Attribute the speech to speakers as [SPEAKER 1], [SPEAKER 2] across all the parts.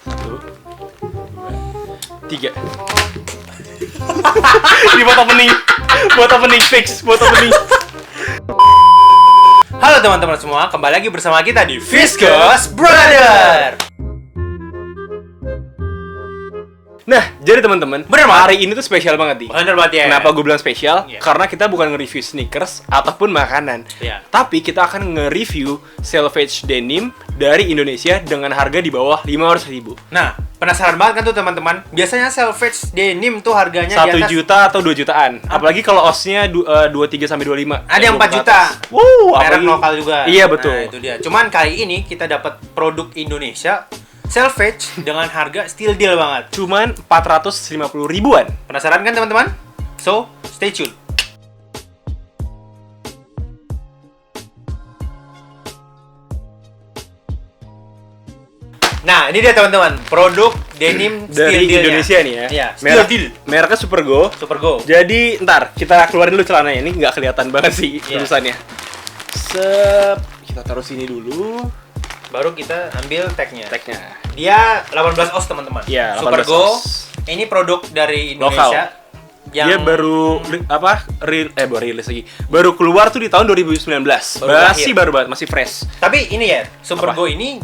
[SPEAKER 1] 1, 2, 3. Ini buat opening fix, buat opening.
[SPEAKER 2] Halo teman-teman semua, kembali lagi bersama kita di Viscous Brother.
[SPEAKER 1] Nah, jadi teman-teman,
[SPEAKER 2] Bener banget.
[SPEAKER 1] hari ini tuh spesial banget nih.
[SPEAKER 2] Bener banget ya.
[SPEAKER 1] Kenapa gue bilang spesial?
[SPEAKER 2] Iya.
[SPEAKER 1] Karena kita bukan nge-review sneakers ataupun makanan.
[SPEAKER 2] Iya.
[SPEAKER 1] Tapi kita akan nge-review selvedge denim dari Indonesia dengan harga di bawah 500.000.
[SPEAKER 2] Nah, penasaran banget kan tuh teman-teman? Biasanya selvedge denim tuh harganya
[SPEAKER 1] 1
[SPEAKER 2] di atas
[SPEAKER 1] juta atau 2 jutaan. Apalagi kalau osnya 23 sampai 25.
[SPEAKER 2] ada yang 4
[SPEAKER 1] 20
[SPEAKER 2] juta. Merek
[SPEAKER 1] apalagi
[SPEAKER 2] lokal juga.
[SPEAKER 1] Iya, betul.
[SPEAKER 2] Nah, itu dia. Cuman kali ini kita dapat produk Indonesia selvedge dengan harga still deal banget.
[SPEAKER 1] Cuman 450 ribuan.
[SPEAKER 2] Penasaran kan teman-teman? So, stay tune. Nah, ini dia teman-teman, produk denim
[SPEAKER 1] Dari
[SPEAKER 2] steel deal-nya.
[SPEAKER 1] Indonesia nih ya.
[SPEAKER 2] Iya, steel deal.
[SPEAKER 1] Mereknya Supergo.
[SPEAKER 2] Supergo.
[SPEAKER 1] Jadi, ntar kita keluarin dulu celananya. Ini nggak kelihatan banget sih
[SPEAKER 2] Iya.
[SPEAKER 1] tulisannya. Kita taruh sini dulu.
[SPEAKER 2] Baru kita ambil tagnya.
[SPEAKER 1] Tagnya.
[SPEAKER 2] Dia 18 oz teman-teman.
[SPEAKER 1] Iya, 18
[SPEAKER 2] Supergo.
[SPEAKER 1] oz.
[SPEAKER 2] Ini produk dari Indonesia.
[SPEAKER 1] Dia baru baru rilis lagi. Baru keluar tuh di tahun 2019.
[SPEAKER 2] Baru
[SPEAKER 1] Baru banget, masih fresh.
[SPEAKER 2] Tapi ini ya, Supergo ini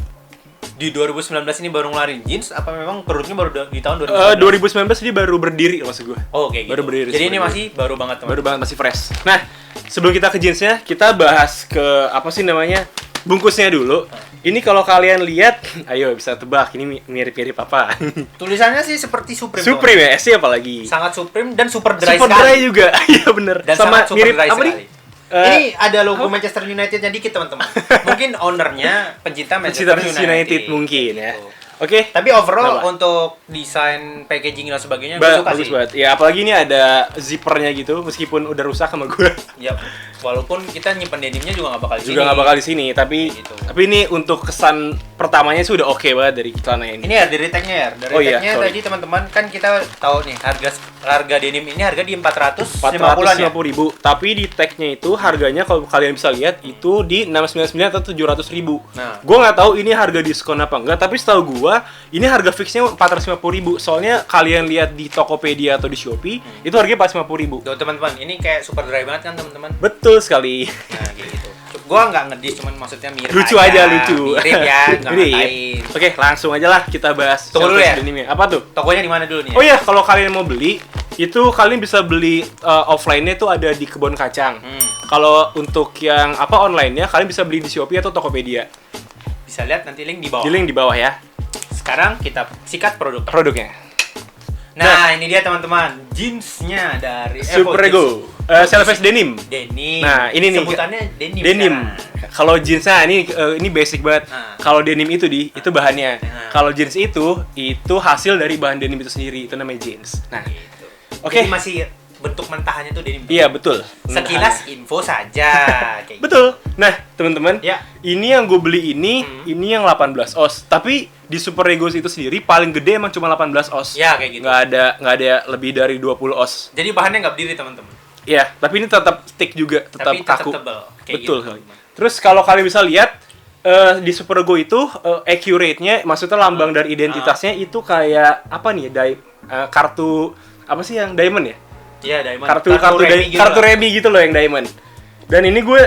[SPEAKER 2] di 2019 ini baru ngeluarin jeans apa memang produknya baru di tahun
[SPEAKER 1] 2019 dia baru berdiri maksud gue.
[SPEAKER 2] Oh, oke gitu.
[SPEAKER 1] Baru berdiri.
[SPEAKER 2] Jadi ini
[SPEAKER 1] Supergo.
[SPEAKER 2] masih baru banget teman.
[SPEAKER 1] Baru banget, masih fresh. Nah, sebelum kita ke jeansnya, kita bahas ke apa sih namanya, bungkusnya dulu. Ini kalau kalian lihat, ayo bisa tebak, ini mirip-mirip apa?
[SPEAKER 2] Tulisannya sih seperti Supreme.
[SPEAKER 1] Supreme ya, S apalagi.
[SPEAKER 2] Sangat Supreme dan super dry
[SPEAKER 1] Super
[SPEAKER 2] sekali.
[SPEAKER 1] dry juga, iya bener.
[SPEAKER 2] Dan
[SPEAKER 1] Sama
[SPEAKER 2] sangat super
[SPEAKER 1] mirip
[SPEAKER 2] dry
[SPEAKER 1] apa
[SPEAKER 2] sekali.
[SPEAKER 1] nih?
[SPEAKER 2] Ini ada logo
[SPEAKER 1] apa?
[SPEAKER 2] Manchester United-nya dikit teman-teman. Mungkin ownernya pencinta
[SPEAKER 1] Manchester
[SPEAKER 2] Manchester
[SPEAKER 1] United mungkin ya.
[SPEAKER 2] Gitu.
[SPEAKER 1] Oke.
[SPEAKER 2] Tapi overall
[SPEAKER 1] Kenapa?
[SPEAKER 2] untuk desain packaging dan sebagainya gue suka
[SPEAKER 1] Bagus
[SPEAKER 2] sih.
[SPEAKER 1] banget. Ya apalagi ini ada zippernya gitu, meskipun udah rusak sama gue.
[SPEAKER 2] Ya, walaupun kita nyimpen denimnya juga nggak bakal di sini.
[SPEAKER 1] Juga nggak bakal di sini, tapi
[SPEAKER 2] Gitu.
[SPEAKER 1] tapi ini untuk kesan pertamanya sih udah oke banget dari celana ini.
[SPEAKER 2] Ini ya dari tagnya ya. Dari
[SPEAKER 1] Oh iya,
[SPEAKER 2] tagnya
[SPEAKER 1] sorry.
[SPEAKER 2] tadi teman-teman kan kita tahu nih harga denim ini harga di 450-an ya.
[SPEAKER 1] 450.000, tapi di tagnya itu harganya kalau kalian bisa lihat itu di 699 atau 700.000.
[SPEAKER 2] Nah.
[SPEAKER 1] Gue nggak tahu ini harga diskon apa enggak, tapi setahu gue ini harga fixnya 450.000. Soalnya kalian lihat di Tokopedia atau di Shopee itu harganya 450.000.
[SPEAKER 2] Tuh teman-teman, ini kayak super dry banget kan teman-teman.
[SPEAKER 1] Betul sekali.
[SPEAKER 2] Nah, kayak gitu. Gua nggak ngedis, cuman maksudnya mirip
[SPEAKER 1] Lucu aja, lucu.
[SPEAKER 2] Mirip ya, nggak
[SPEAKER 1] Mirip.
[SPEAKER 2] ngatain.
[SPEAKER 1] Oke, langsung aja lah kita bahas.
[SPEAKER 2] Tunggu dulu
[SPEAKER 1] selvedge
[SPEAKER 2] ya.
[SPEAKER 1] denimnya. Apa tuh?
[SPEAKER 2] Tokonya di mana dulu nih?
[SPEAKER 1] Oh iya, kalau kalian mau beli, itu kalian bisa beli offline-nya tuh ada di Kebon Kacang. Kalau untuk yang online-nya, kalian bisa beli di Shopee atau Tokopedia.
[SPEAKER 2] Bisa lihat nanti link di bawah.
[SPEAKER 1] Di link di bawah ya,
[SPEAKER 2] Sekarang kita sikat produk.
[SPEAKER 1] produknya.
[SPEAKER 2] Nah, ini dia teman-teman, jeansnya dari
[SPEAKER 1] Supergo, selvedge denim.
[SPEAKER 2] Denim.
[SPEAKER 1] Nah, ini nih.
[SPEAKER 2] Sebutannya denim.
[SPEAKER 1] Denim.
[SPEAKER 2] sekarang.
[SPEAKER 1] Kalau jeansnya ini basic banget.
[SPEAKER 2] Nah.
[SPEAKER 1] Kalau denim itu itu bahannya.
[SPEAKER 2] Nah.
[SPEAKER 1] Kalau jeans itu hasil dari bahan denim itu sendiri. Itu namanya jeans. Nah,
[SPEAKER 2] Gitu.
[SPEAKER 1] Oke.
[SPEAKER 2] Jadi masih bentuk mentahannya tuh denim.
[SPEAKER 1] iya betul.
[SPEAKER 2] Sekilas info saja. Kayak gitu.
[SPEAKER 1] Betul. Nah, teman-teman,
[SPEAKER 2] Ya.
[SPEAKER 1] ini yang gue beli ini yang 18 oz. Tapi di Supergo itu sendiri paling gede emang cuma 18 oz.
[SPEAKER 2] Ya, kayak gitu.
[SPEAKER 1] Nggak ada lebih dari 20 oz.
[SPEAKER 2] Jadi bahannya nggak berdiri teman-teman.
[SPEAKER 1] Iya, tapi ini tetap stick juga, tetap
[SPEAKER 2] Tapi tetap
[SPEAKER 1] kaku.
[SPEAKER 2] tebal. Kayak
[SPEAKER 1] Betul
[SPEAKER 2] gitu,
[SPEAKER 1] sekali. Terus kalau kalian bisa lihat di Supergo itu accurate-nya, maksudnya lambang dari identitasnya itu kayak apa nih? Kartu apa sih yang diamond ya?
[SPEAKER 2] Iya, diamond.
[SPEAKER 1] Kartu remi gitu loh yang diamond. Dan ini gue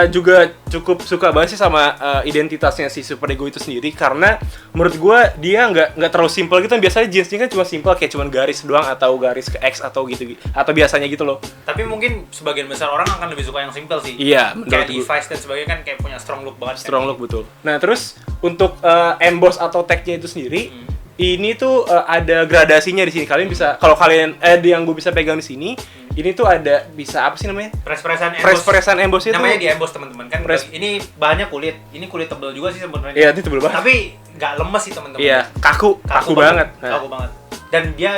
[SPEAKER 1] juga cukup suka banget sih sama identitasnya si Supergo itu sendiri, karena menurut gue dia nggak terlalu simple gitu. Biasanya jeansnya kan cuma simple kayak cuma garis doang atau garis ke X atau gitu atau biasanya gitu loh.
[SPEAKER 2] Tapi mungkin sebagian besar orang akan lebih suka yang simple sih.
[SPEAKER 1] Iya,
[SPEAKER 2] Kayak
[SPEAKER 1] menurut gue.
[SPEAKER 2] Levi's dan sebagainya kan kayak punya strong look banget.
[SPEAKER 1] Strong look betul. Nah terus untuk emboss atau tag-nya itu sendiri, ini tuh ada gradasinya di sini. Kalian bisa, kalau kalian yang gue bisa pegang di sini, ini tuh ada bisa apa sih namanya?
[SPEAKER 2] Press-pressan emboss.
[SPEAKER 1] Press-pressan emboss itu.
[SPEAKER 2] Namanya di emboss teman-teman kan.
[SPEAKER 1] Press-
[SPEAKER 2] Ini bahannya kulit. Ini kulit tebal juga sih sebenarnya.
[SPEAKER 1] Iya, itu tebel banget.
[SPEAKER 2] Tapi nggak lemes sih teman-teman.
[SPEAKER 1] Iya, kaku banget. Nah,
[SPEAKER 2] Kaku banget. Dan dia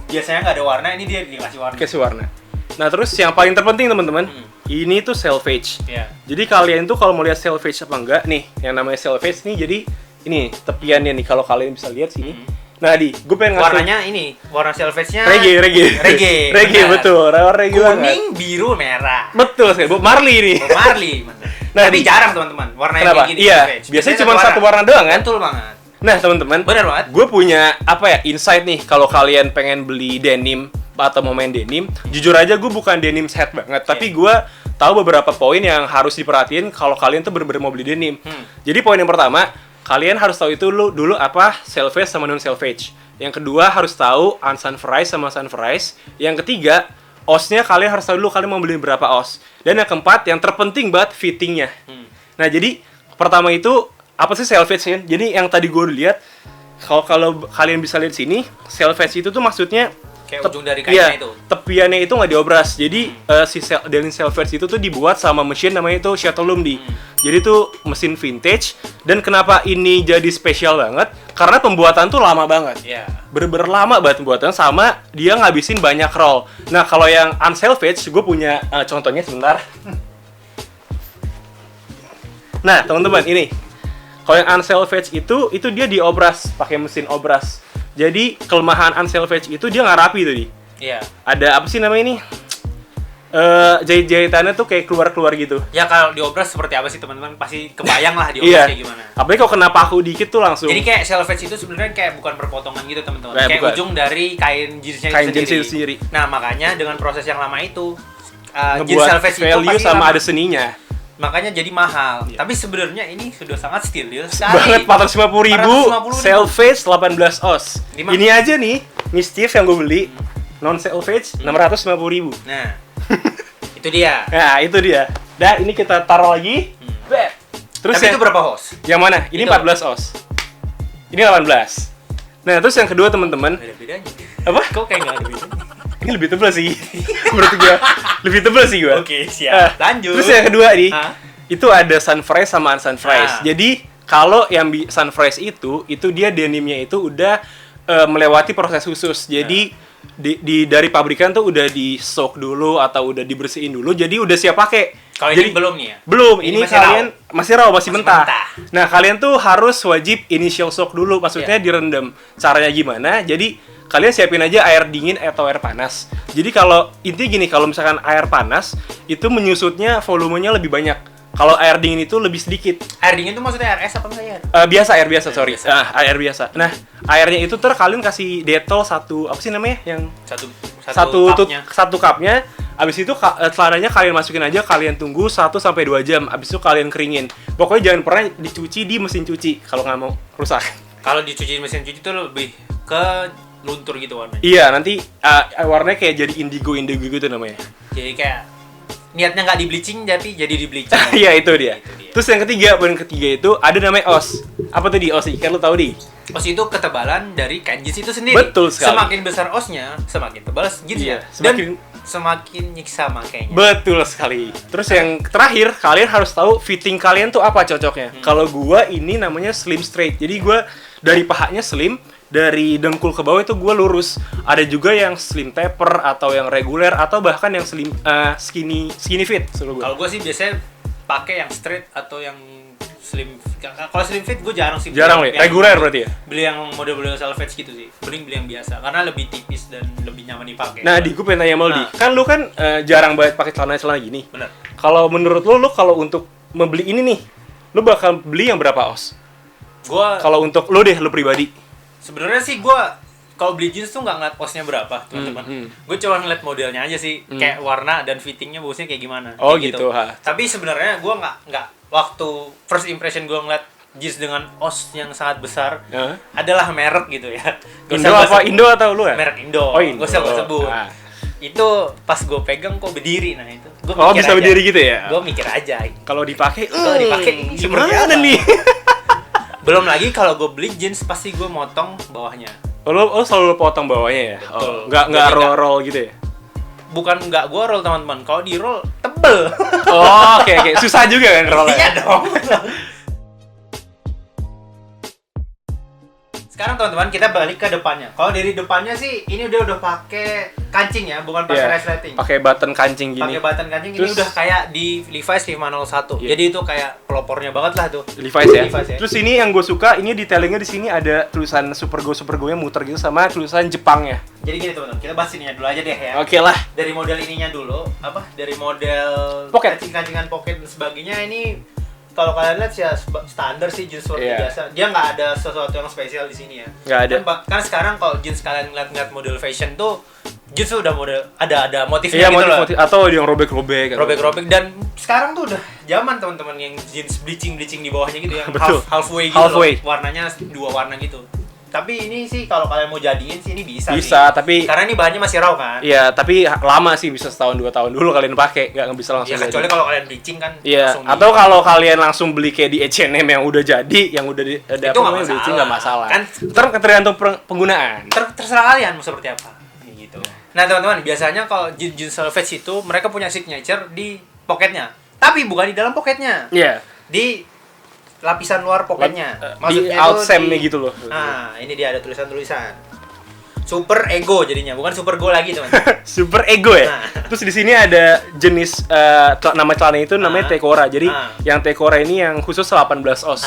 [SPEAKER 2] biasanya nggak ada warna, ini dia dikasih warna.
[SPEAKER 1] kasih warna. Nah terus yang paling terpenting teman-teman, ini tuh selvedge.
[SPEAKER 2] Iya.
[SPEAKER 1] Jadi kalian tuh kalau mau lihat selvedge apa enggak nih, yang namanya selvedge nih, jadi ini tepiannya nih kalau kalian bisa lihat sini. Nah, gue pengen ngasih
[SPEAKER 2] Warnanya ini, warna selvedge-nya
[SPEAKER 1] reggae,
[SPEAKER 2] benar.
[SPEAKER 1] betul, warna reggae banget.
[SPEAKER 2] Kuning, biru, merah.
[SPEAKER 1] Betul sekali, Bob Marley nih.
[SPEAKER 2] Bob Marley, bener.
[SPEAKER 1] Nah,
[SPEAKER 2] Tapi
[SPEAKER 1] di-
[SPEAKER 2] jarang teman-teman, warna yang
[SPEAKER 1] Kenapa?
[SPEAKER 2] kayak gini.
[SPEAKER 1] Iya,
[SPEAKER 2] selvedge.
[SPEAKER 1] biasanya cuma satu warna doang kan?
[SPEAKER 2] Betul banget.
[SPEAKER 1] Nah, teman-teman,
[SPEAKER 2] Benar banget.
[SPEAKER 1] gue punya insight nih kalau kalian pengen beli denim atau mau main denim. Jujur aja gue bukan denim head banget, tapi gue tahu beberapa poin yang harus diperhatiin kalau kalian tuh bener-bener mau beli denim. Jadi poin yang pertama, kalian harus tahu itu dulu apa selvedge sama non selvedge. Yang kedua harus tahu unsunfrize sama sunfrize. Yang ketiga, osnya kalian harus tahu dulu kalian mau beli berapa os. Dan yang keempat, yang terpenting banget fittingnya. Nah, jadi pertama itu apa sih selvedge kan? Jadi yang tadi gue lihat, kalau kalian bisa lihat sini, selvedge itu tuh maksudnya
[SPEAKER 2] Kayak ujung dari kainnya itu.
[SPEAKER 1] tepiannya itu nggak diobras. Jadi denim selvedge itu tuh dibuat sama mesin namanya itu Chatelaine. Jadi tuh mesin vintage. Dan kenapa ini jadi spesial banget? Karena pembuatan tuh lama banget.
[SPEAKER 2] Iya.
[SPEAKER 1] Bener-bener lama banget pembuatan, sama dia ngabisin banyak roll. Nah, kalau yang unselvedge, gue punya contohnya sebentar. Nah, teman-teman, ini. Kalau yang unselvedge itu dia diobras, pakai mesin obras. Jadi, kelemahan unselvedge itu dia nggak rapi tadi.
[SPEAKER 2] Iya.
[SPEAKER 1] Ada apa sih namanya ini? Jahit-jahitannya tuh kayak keluar-keluar gitu.
[SPEAKER 2] Ya kalau diobras seperti apa sih teman-teman? Pasti kebayang lah diobras kayak gimana.
[SPEAKER 1] Apalagi kalau kena paku dikit tuh langsung.
[SPEAKER 2] Jadi kayak selvedge itu sebenarnya kayak bukan perpotongan gitu teman-teman.
[SPEAKER 1] Kayak
[SPEAKER 2] Kayak
[SPEAKER 1] bukan.
[SPEAKER 2] ujung dari kain jeansnya
[SPEAKER 1] Kain
[SPEAKER 2] itu
[SPEAKER 1] jeans itu sendiri.
[SPEAKER 2] Nah makanya dengan proses yang lama itu jeans
[SPEAKER 1] Ngebuat
[SPEAKER 2] selvedge itu
[SPEAKER 1] value
[SPEAKER 2] pasti
[SPEAKER 1] sama
[SPEAKER 2] lama.
[SPEAKER 1] ada seninya.
[SPEAKER 2] Makanya jadi mahal.
[SPEAKER 1] Iya.
[SPEAKER 2] Tapi sebenarnya ini sudah sangat steril sekali.
[SPEAKER 1] Banget 450.000,
[SPEAKER 2] 450.000.
[SPEAKER 1] selvedge 18 os.
[SPEAKER 2] Lima.
[SPEAKER 1] Ini aja nih, Mischief yang gue beli, non selvedge 650.000.
[SPEAKER 2] Nah, itu dia.
[SPEAKER 1] Nah, itu dia. Dan ini kita taruh lagi. Bet. Terus
[SPEAKER 2] Tapi itu berapa host?
[SPEAKER 1] yang mana? Ini
[SPEAKER 2] Itu.
[SPEAKER 1] 14 os. Ini 18. Nah, terus yang kedua teman-teman,
[SPEAKER 2] Ada bedanya.
[SPEAKER 1] apa?
[SPEAKER 2] Kok kayak nggak ada bedanya?
[SPEAKER 1] Ini lebih tebal sih. Menurut gua. Lebih tebal sih gua.
[SPEAKER 2] Oke, siap. Lanjut.
[SPEAKER 1] Terus yang kedua nih,
[SPEAKER 2] Hah?
[SPEAKER 1] itu ada sunfrize sama unsunfrize.
[SPEAKER 2] Nah.
[SPEAKER 1] Jadi kalau yang sunfrize itu dia denimnya itu udah melewati proses khusus. Jadi dari pabrikan tuh udah di soak dulu atau udah dibersihin dulu. Jadi udah siap pakai.
[SPEAKER 2] Kalau
[SPEAKER 1] Jadi
[SPEAKER 2] ini belum nih ya?
[SPEAKER 1] belum,
[SPEAKER 2] Ini
[SPEAKER 1] ini
[SPEAKER 2] masih
[SPEAKER 1] kalian masih raw, masih mentah.
[SPEAKER 2] mentah.
[SPEAKER 1] Nah, kalian tuh harus wajib initial soak dulu, maksudnya direndam. Caranya gimana? Jadi kalian siapin aja air dingin atau air panas. Jadi kalau intinya gini, kalau misalkan air panas itu menyusutnya volumenya lebih banyak. Kalau air dingin itu lebih sedikit.
[SPEAKER 2] Air dingin itu maksudnya air es apa enggak ya?
[SPEAKER 1] Air biasa, sorry.
[SPEAKER 2] biasa.
[SPEAKER 1] Air biasa. Nah, airnya itu kalian kasih Dettol satu, apa sih namanya? Yang
[SPEAKER 2] Cupnya.
[SPEAKER 1] satu cupnya. Abis itu celananya kalian masukin aja, kalian tunggu 1 sampai 2 jam. Abis itu kalian keringin. Pokoknya jangan pernah dicuci di mesin cuci kalau nggak mau rusak.
[SPEAKER 2] Kalau dicuci mesin cuci itu lebih ke luntur gitu warnanya.
[SPEAKER 1] Iya, nanti warnanya kayak jadi indigo gitu namanya.
[SPEAKER 2] Jadi kayak niatnya nggak di bleaching tapi jadi di bleaching.
[SPEAKER 1] Iya, itu dia.
[SPEAKER 2] Itu dia.
[SPEAKER 1] Terus yang ketiga, poin ketiga itu ada namanya os. Apa tuh di os? Kan lu tahu di?
[SPEAKER 2] Os itu ketebalan dari kain jeans itu sendiri.
[SPEAKER 1] Betul sekali.
[SPEAKER 2] Semakin besar osnya, semakin tebal jeansnya.
[SPEAKER 1] Iya, semakin-
[SPEAKER 2] Dan semakin nyiksa makainya.
[SPEAKER 1] Betul sekali. Terus yang terakhir, kalian harus tahu fitting kalian tuh apa cocoknya. Kalau gua ini namanya slim straight. Jadi gua dari pahanya slim, dari dengkul ke bawah itu gua lurus. Ada juga yang slim taper atau yang reguler atau bahkan yang slim skinny fit.
[SPEAKER 2] Kalau gue sih biasanya pakai yang straight atau yang slim. Kalau slim fit gue jarang sih.
[SPEAKER 1] Jarang nih, reguler berarti ya.
[SPEAKER 2] Beli yang model-model selvedge gitu sih. Mending beli yang biasa karena lebih tipis dan lebih nyaman dipakai.
[SPEAKER 1] Nah, di gue pengen tanya sama lu, Di. Kan lu kan jarang banget pakai celana gini.
[SPEAKER 2] Bener.
[SPEAKER 1] Kalau menurut lu kalau untuk membeli ini nih, lu bakal beli yang berapa os?
[SPEAKER 2] Gue
[SPEAKER 1] Kalau untuk lu deh, lu pribadi.
[SPEAKER 2] sebenarnya sih gue kalau beli jeans tuh nggak ngeliat osnya berapa teman-teman. Gue cuma ngeliat modelnya aja sih, kayak warna dan fittingnya bagusnya kayak gimana.
[SPEAKER 1] Oh,
[SPEAKER 2] kayak
[SPEAKER 1] gitu, ha.
[SPEAKER 2] Tapi sebenarnya gue nggak waktu first impression gue ngeliat jeans dengan os yang sangat besar
[SPEAKER 1] Hah?
[SPEAKER 2] adalah merek gitu ya. Gak
[SPEAKER 1] Indo
[SPEAKER 2] usah gua
[SPEAKER 1] apa?
[SPEAKER 2] sebut.
[SPEAKER 1] Indo atau lu ya?
[SPEAKER 2] Merek Indo.
[SPEAKER 1] Oh, Indo.
[SPEAKER 2] Gak usah gue sebut.
[SPEAKER 1] Ah.
[SPEAKER 2] Itu pas gue pegang kok berdiri, nah itu. Gua
[SPEAKER 1] Oh,
[SPEAKER 2] mikir
[SPEAKER 1] bisa
[SPEAKER 2] aja.
[SPEAKER 1] berdiri gitu ya?
[SPEAKER 2] Gue mikir aja.
[SPEAKER 1] Kalau dipakai,
[SPEAKER 2] Kalau dipakai, seperti
[SPEAKER 1] gimana
[SPEAKER 2] apa?
[SPEAKER 1] nih?
[SPEAKER 2] Belum lagi kalau gue beli jeans pasti gue motong bawahnya.
[SPEAKER 1] Lo selalu potong bawahnya ya?
[SPEAKER 2] Betul.
[SPEAKER 1] Nggak
[SPEAKER 2] Jadi
[SPEAKER 1] roll gitu ya?
[SPEAKER 2] Bukan nggak gue roll teman-teman, kalau di roll tebel.
[SPEAKER 1] Oh, oke. Susah juga kan rollnya?
[SPEAKER 2] Iya dong. Sekarang teman-teman kita balik ke depannya. Kalau dari depannya sih ini udah pakai kancing ya, bukan pakai
[SPEAKER 1] Iya,
[SPEAKER 2] resleting.
[SPEAKER 1] pakai button kancing gini.
[SPEAKER 2] Pakai button kancing.
[SPEAKER 1] Terus-
[SPEAKER 2] Ini udah kayak di Levi's 501.
[SPEAKER 1] Iya.
[SPEAKER 2] Jadi itu kayak pelopornya banget lah tuh.
[SPEAKER 1] Levi's ya?
[SPEAKER 2] Levi's ya.
[SPEAKER 1] Terus ini yang gue suka, ini detailingnya di sini ada tulisan Super Go-nya muter gitu sama tulisan Jepangnya.
[SPEAKER 2] Jadi gini teman-teman, kita bahas ininya dulu aja deh ya.
[SPEAKER 1] Oke lah.
[SPEAKER 2] Dari model ininya dulu, dari model
[SPEAKER 1] Pocket.
[SPEAKER 2] kancing-kancingan pocket dan sebagainya ini kalau kalian lihat sih ya standar sih jeans seperti
[SPEAKER 1] Iya.
[SPEAKER 2] biasa. Dia nggak ada sesuatu yang spesial di sini ya.
[SPEAKER 1] Nggak ada.
[SPEAKER 2] Kan sekarang kalau jeans kalian ngeliat model fashion tuh jeans tuh udah model ada
[SPEAKER 1] Iya,
[SPEAKER 2] motifnya gitu loh.
[SPEAKER 1] motif atau yang robek-robek.
[SPEAKER 2] Robek-robek dan sekarang tuh udah zaman teman-teman yang jeans bleaching di bawahnya gitu yang
[SPEAKER 1] Betul.
[SPEAKER 2] halfway gitu
[SPEAKER 1] Halfway.
[SPEAKER 2] loh. Warnanya 2 warna gitu. Tapi ini sih kalau kalian mau jadiin sih ini bisa sih.
[SPEAKER 1] Tapi
[SPEAKER 2] Karena ini bahannya masih raw kan.
[SPEAKER 1] iya, tapi lama sih, bisa setahun 2 tahun dulu kalian pakai, nggak bisa langsung.
[SPEAKER 2] Ya kecuali kalau kalian bleaching kan
[SPEAKER 1] iya,
[SPEAKER 2] langsung
[SPEAKER 1] atau kalau kalian langsung beli kayak di H&M yang udah jadi, yang udah ada
[SPEAKER 2] Itu nggak
[SPEAKER 1] bleaching,
[SPEAKER 2] masalah.
[SPEAKER 1] nggak masalah.
[SPEAKER 2] Kan
[SPEAKER 1] tergantung penggunaan.
[SPEAKER 2] terserah kalian mau seperti apa gitu. Nah teman-teman, biasanya kalau jeans Salvage itu mereka punya signature di pocketnya, tapi bukan di dalam pocketnya,
[SPEAKER 1] Iya.
[SPEAKER 2] di lapisan luar pocketnya.
[SPEAKER 1] Di outsem-nya gitu loh.
[SPEAKER 2] Nah ini dia ada tulisan-tulisan Super Ego jadinya, bukan Super Go lagi teman-teman.
[SPEAKER 1] Super ego ya.
[SPEAKER 2] Nah.
[SPEAKER 1] Terus di sini ada jenis nama celana itu namanya Tecora. Jadi yang Tecora ini yang khusus 18 oz.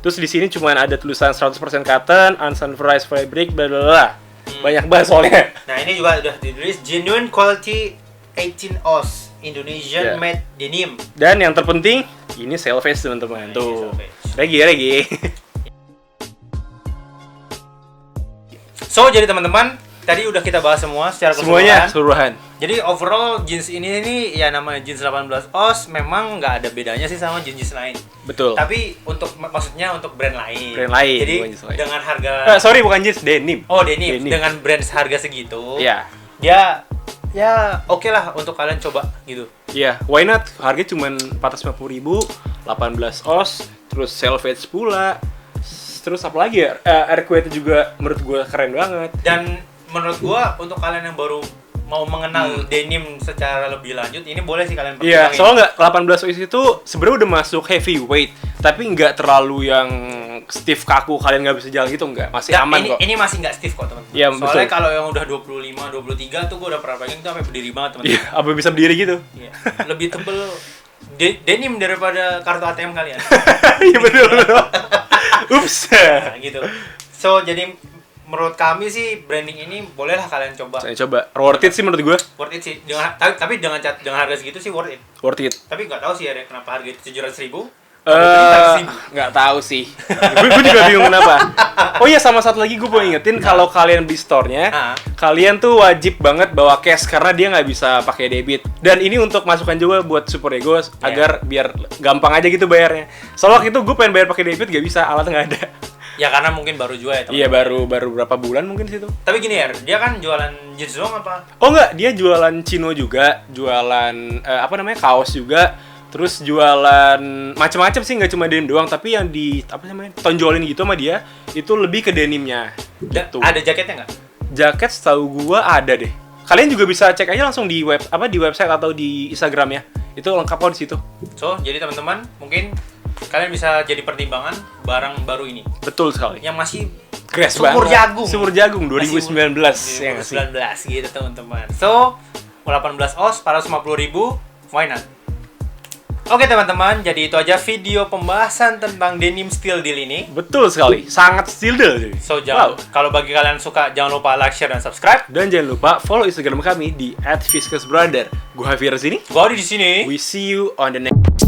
[SPEAKER 1] Terus di sini cuma ada tulisan 100% cotton, unsulfurized fabric, bla bla bla. Banyak banget soalnya.
[SPEAKER 2] Nah ini juga udah ditulis genuine quality 18 oz Indonesian
[SPEAKER 1] Yeah.
[SPEAKER 2] made denim.
[SPEAKER 1] Dan yang terpenting ini Salvage teman-teman.
[SPEAKER 2] Nah, ini
[SPEAKER 1] Tuh.
[SPEAKER 2] Salvage.
[SPEAKER 1] Regi.
[SPEAKER 2] So jadi teman-teman, tadi udah kita bahas semua secara
[SPEAKER 1] Semuanya
[SPEAKER 2] keseluruhan.
[SPEAKER 1] keseluruhan.
[SPEAKER 2] Jadi overall jeans ini ya namanya jeans 18 oz memang nggak ada bedanya sih sama jeans lain.
[SPEAKER 1] Betul.
[SPEAKER 2] Tapi maksudnya untuk brand lain.
[SPEAKER 1] Brand lain,
[SPEAKER 2] Jadi
[SPEAKER 1] bukan jeans lain.
[SPEAKER 2] dengan harga
[SPEAKER 1] Sorry, bukan jeans, denim.
[SPEAKER 2] Oh denim.
[SPEAKER 1] Denim.
[SPEAKER 2] Dengan brand harga segitu.
[SPEAKER 1] Iya.
[SPEAKER 2] Dia ya oke lah untuk kalian coba gitu.
[SPEAKER 1] Iya, why not? Harganya cuma 450.000, 18 oz, terus Salvage pula. Terus apa lagi ya? Airquate juga menurut gue keren banget.
[SPEAKER 2] Dan menurut gua untuk kalian yang baru mau mengenal denim secara lebih lanjut, ini boleh sih kalian
[SPEAKER 1] Iya,
[SPEAKER 2] pertimbangin.
[SPEAKER 1] soalnya 18 oz itu sebenarnya udah masuk heavyweight, tapi nggak terlalu yang stiff kaku kalian nggak bisa jalan gitu, nggak, masih
[SPEAKER 2] Nggak,
[SPEAKER 1] aman
[SPEAKER 2] ini,
[SPEAKER 1] kok.
[SPEAKER 2] Ini masih nggak stiff kok teman-teman.
[SPEAKER 1] Iya,
[SPEAKER 2] Soalnya
[SPEAKER 1] betul.
[SPEAKER 2] kalau yang udah 25, 23 tuh gua udah pernah pegang tuh sampai berdiri banget teman-teman.
[SPEAKER 1] Iya, apa bisa berdiri gitu?
[SPEAKER 2] Iya. Lebih tebel denim daripada kartu ATM kalian.
[SPEAKER 1] Iya betul. Ups.
[SPEAKER 2] Nah, gitu. So jadi menurut kami sih branding ini bolehlah kalian coba.
[SPEAKER 1] Saya coba, worth it sih menurut gue.
[SPEAKER 2] Worth it sih. Tapi dengan harga segitu sih worth it.
[SPEAKER 1] Worth it.
[SPEAKER 2] Tapi nggak tahu sih ya kenapa harga itu 700.000.
[SPEAKER 1] Nggak tahu sih. Gue juga bingung kenapa. Oh iya, sama satu lagi gue mau ingetin, kalau kalian beli store-nya, kalian tuh wajib banget bawa cash karena dia nggak bisa pakai debit. Dan ini untuk masukan juga buat Super Ego agar biar gampang aja gitu bayarnya. Soalnya waktu itu gue pengen bayar pakai debit nggak bisa, alatnya nggak ada.
[SPEAKER 2] Ya karena mungkin baru juga ya teman.
[SPEAKER 1] Iya, baru berapa bulan mungkin situ.
[SPEAKER 2] Tapi gini ya, dia kan jualan jeans doang apa?
[SPEAKER 1] Oh nggak, dia jualan chino juga, jualan apa namanya, kaos juga. Terus jualan macam-macam sih, nggak cuma denim doang, tapi yang di apa namanya, tonjolin gitu sama dia itu lebih ke denimnya. Gitu.
[SPEAKER 2] Ada jaketnya nggak?
[SPEAKER 1] Jaket setahu gua ada deh. Kalian juga bisa cek aja langsung di di website atau di Instagramnya. Itu lengkap kok di situ.
[SPEAKER 2] So, jadi teman-teman, mungkin kalian bisa jadi pertimbangan barang baru ini.
[SPEAKER 1] Betul sekali.
[SPEAKER 2] Yang masih
[SPEAKER 1] Crash
[SPEAKER 2] Sumur
[SPEAKER 1] banget.
[SPEAKER 2] jagung.
[SPEAKER 1] Sumur jagung 2019 ya nggak sih?
[SPEAKER 2] 2019 gitu teman-teman. So, 18 oz 450.000, why not? Oke teman-teman, jadi itu aja video pembahasan tentang denim steel deal ini.
[SPEAKER 1] Betul sekali. Sangat still cuy.
[SPEAKER 2] So, jangan kalau bagi kalian suka jangan lupa like, share dan subscribe.
[SPEAKER 1] Dan jangan lupa follow Instagram kami di @fiskusbrother. Gua Hafir sini.
[SPEAKER 2] Gua di sini.
[SPEAKER 1] We see you on the next